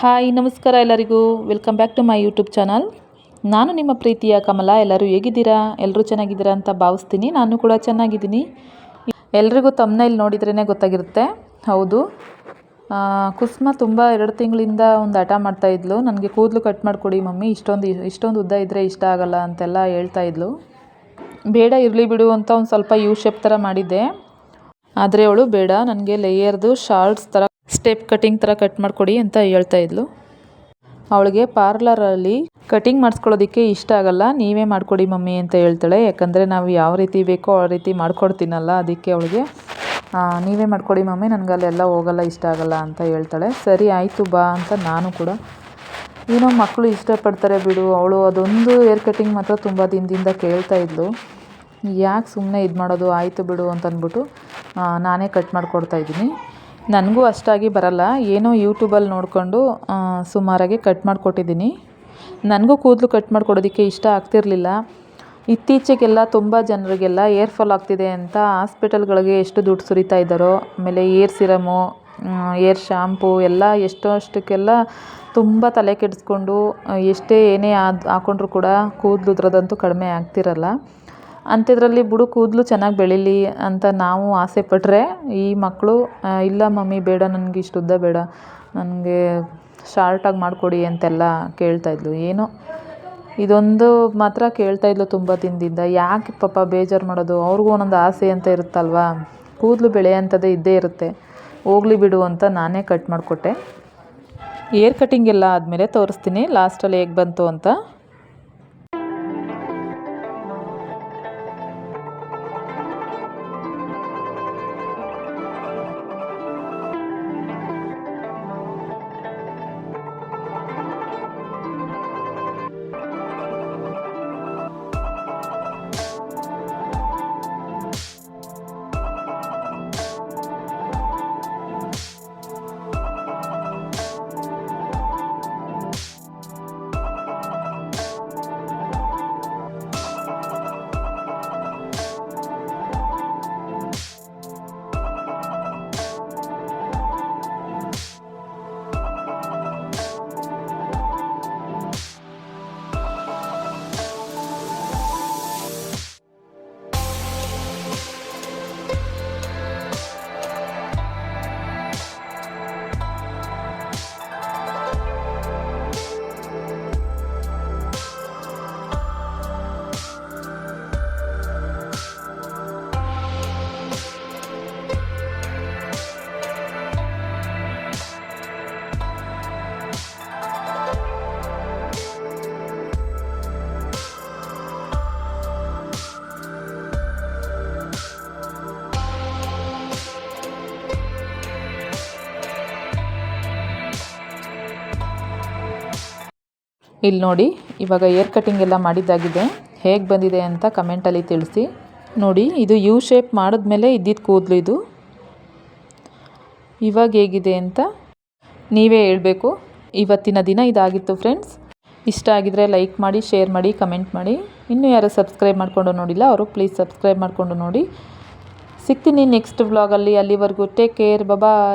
Hi ನಮಸ್ಕಾರ ಎಲ್ಲರಿಗೂ welcome back to my YouTube channel. ನಾನು ನಿಮ್ಮ ಪ್ರೀತಿಯ ಕಮಲ. ಎಲ್ಲರೂ ಹೇಗಿದ್ದೀರಾ? ಎಲ್ಲರೂ ಚೆನ್ನಾಗಿದ್ದೀರಾ ಅಂತ ಭಾವಿಸ್ತೀನಿ. ನಾನು ಕೂಡ ಚೆನ್ನಾಗಿದ್ದೀನಿ. ಎಲ್ರಿಗೂ ತಮ್ಮನೇಲಿ ನೋಡಿದ್ರೇ ಗೊತ್ತಾಗಿರುತ್ತೆ. ಹೌದು, ಕುಸುಮ ತುಂಬ 2 ತಿಂಗಳಿಂದ ಒಂದು ಹಠ ಮಾಡ್ತಾಯಿದ್ಲು. ನನಗೆ ಕೂದಲು ಕಟ್ ಮಾಡಿಕೊಡಿ ಮಮ್ಮಿ, ಇಷ್ಟೊಂದು ಉದ್ದ ಇದ್ದರೆ ಇಷ್ಟ ಆಗಲ್ಲ ಅಂತೆಲ್ಲ ಹೇಳ್ತಾಯಿದ್ಲು. ಬೇಡ ಇರಲಿ ಬಿಡು ಅಂತ ಒಂದು ಸ್ವಲ್ಪ ಯು ಶೇಪ್ ಥರ ಮಾಡಿದ್ದೆ. ಆದರೆ ಅವಳು ಬೇಡ, ನನಗೆ ಲೇಯರ್ದು ಶಾರ್ಟ್ಸ್ ಥರ ಸ್ಟೆಪ್ ಕಟಿಂಗ್ ಥರ ಕಟ್ ಮಾಡಿಕೊಡಿ ಅಂತ ಹೇಳ್ತಾಯಿದ್ಲು. ಅವಳಿಗೆ ಪಾರ್ಲರಲ್ಲಿ ಕಟಿಂಗ್ ಮಾಡಿಸ್ಕೊಳ್ಳೋದಕ್ಕೆ ಇಷ್ಟ ಆಗಲ್ಲ, ನೀವೇ ಮಾಡಿಕೊಡಿ ಮಮ್ಮಿ ಅಂತ ಹೇಳ್ತಾಳೆ. ಯಾಕಂದರೆ ನಾವು ಯಾವ ರೀತಿ ಬೇಕೋ ಆ ರೀತಿ ಮಾಡ್ಕೊಡ್ತೀನಲ್ಲ, ಅದಕ್ಕೆ ಅವಳಿಗೆ ನೀವೇ ಮಾಡಿಕೊಡಿ ಮಮ್ಮಿ, ನನಗೆ ಅಲ್ಲೆಲ್ಲ ಹೋಗಲ್ಲ, ಇಷ್ಟ ಆಗಲ್ಲ ಅಂತ ಹೇಳ್ತಾಳೆ. ಸರಿ ಆಯಿತು ಬಾ ಅಂತ ನಾನು ಕೂಡ, ಏನೋ ಮಕ್ಕಳು ಇಷ್ಟಪಡ್ತಾರೆ ಬಿಡು. ಅವಳು ಅದೊಂದು ಹೇರ್ ಕಟಿಂಗ್ ಮಾತ್ರ ತುಂಬ ದಿನದಿಂದ ಕೇಳ್ತಾಯಿದ್ಲು. ಯಾಕೆ ಸುಮ್ಮನೆ ಇದು ಮಾಡೋದು, ಆಯಿತು ಬಿಡು ಅಂತಂದ್ಬಿಟ್ಟು ನಾನೇ ಕಟ್ ಮಾಡಿಕೊಡ್ತಾಯಿದ್ದೀನಿ. ನನಗೂ ಅಷ್ಟಾಗಿ ಬರಲ್ಲ, ಏನೋ ಯೂಟ್ಯೂಬಲ್ಲಿ ನೋಡಿಕೊಂಡು ಸುಮಾರಾಗಿ ಕಟ್ ಮಾಡಿಕೊಟ್ಟಿದ್ದೀನಿ. ನನಗೂ ಕೂದಲು ಕಟ್ ಮಾಡಿಕೊಡೋದಕ್ಕೆ ಇಷ್ಟ ಆಗ್ತಿರಲಿಲ್ಲ. ಇತ್ತೀಚೆಗೆಲ್ಲ ತುಂಬ ಜನರಿಗೆಲ್ಲ ಏರ್ ಫಾಲ್ ಆಗ್ತಿದೆ ಅಂತ ಹಾಸ್ಪಿಟಲ್ಗಳಿಗೆ ಎಷ್ಟು ದುಡ್ಡು ಸುರಿತಾ ಇದ್ದಾರೋ, ಆಮೇಲೆ ಏರ್ ಸಿರಮು, ಏರ್ ಶಾಂಪು ಎಲ್ಲ ಅಷ್ಟಕ್ಕೆಲ್ಲ ತುಂಬ ತಲೆ ಕೆಡಿಸ್ಕೊಂಡು ಎಷ್ಟೇ ಏನೇ ಹಾಕ್ಕೊಂಡ್ರೂ ಕೂಡ ಕೂದಲು ಉದ್ರೋದಂತೂ ಕಡಿಮೆ ಆಗ್ತಿರಲ್ಲ. ಅಂಥದ್ರಲ್ಲಿ ಬಿಡು ಕೂದಲು ಚೆನ್ನಾಗಿ ಬೆಳೀಲಿ ಅಂತ ನಾವು ಆಸೆ ಪಟ್ಟರೆ, ಈ ಮಕ್ಕಳು ಇಲ್ಲ ಮಮ್ಮಿ ಬೇಡ, ನನಗೆ ಇಷ್ಟು ಉದ್ದ ಬೇಡ, ನನಗೆ ಶಾರ್ಟಾಗಿ ಮಾಡಿಕೊಡಿ ಅಂತೆಲ್ಲ ಕೇಳ್ತಾಯಿದ್ಲು. ಏನೋ ಇದೊಂದು ಮಾತ್ರ ಕೇಳ್ತಾಯಿದ್ಲು ತುಂಬ ದಿನದಿಂದ. ಯಾಕೆ ಪಾಪ ಬೇಜಾರು ಮಾಡೋದು, ಅವ್ರಿಗೂ ಒಂದೊಂದು ಆಸೆ ಅಂತ ಇರುತ್ತಲ್ವ, ಕೂದಲು ಬೆಳೆಯೋಂಥದ್ದೇ ಇದ್ದೇ ಇರುತ್ತೆ, ಹೋಗಲಿ ಬಿಡು ಅಂತ ನಾನೇ ಕಟ್ ಮಾಡಿಕೊಟ್ಟೆ. ಏರ್ ಕಟಿಂಗ್ ಎಲ್ಲ ಆದಮೇಲೆ ತೋರಿಸ್ತೀನಿ ಲಾಸ್ಟಲ್ಲಿ ಹೇಗೆ ಬಂತು ಅಂತ. ಇಲ್ಲಿ ನೋಡಿ, ಇವಾಗ ಏರ್ ಕಟಿಂಗ್ ಎಲ್ಲ ಮಾಡಿದ್ದಾಗಿದೆ. ಹೇಗೆ ಬಂದಿದೆ ಅಂತ ಕಮೆಂಟಲ್ಲಿ ತಿಳಿಸಿ. ನೋಡಿ, ಇದು ಯು ಶೇಪ್ ಮಾಡಿದ್ಮೇಲೆ ಇದ್ದಿದ್ದು ಕೂದಲು ಇದು. ಇವಾಗ ಹೇಗಿದೆ ಅಂತ ನೀವೇ ಹೇಳಬೇಕು. ಇವತ್ತಿನ ದಿನ ಇದಾಗಿತ್ತು ಫ್ರೆಂಡ್ಸ್. ಇಷ್ಟ ಆಗಿದರೆ ಲೈಕ್ ಮಾಡಿ, ಶೇರ್ ಮಾಡಿ, ಕಮೆಂಟ್ ಮಾಡಿ. ಇನ್ನೂ ಯಾರು ಸಬ್ಸ್ಕ್ರೈಬ್ ಮಾಡಿಕೊಂಡು ನೋಡಿಲ್ಲ ಅವರು ಪ್ಲೀಸ್ ಸಬ್ಸ್ಕ್ರೈಬ್ ಮಾಡಿಕೊಂಡು ನೋಡಿ. ಸಿಗ್ತೀನಿ ನೆಕ್ಸ್ಟ್ ವ್ಲಾಗಲ್ಲಿ. ಅಲ್ಲಿವರೆಗೂ ಟೇಕ್ ಕೇರ್, ಬಾಯ್.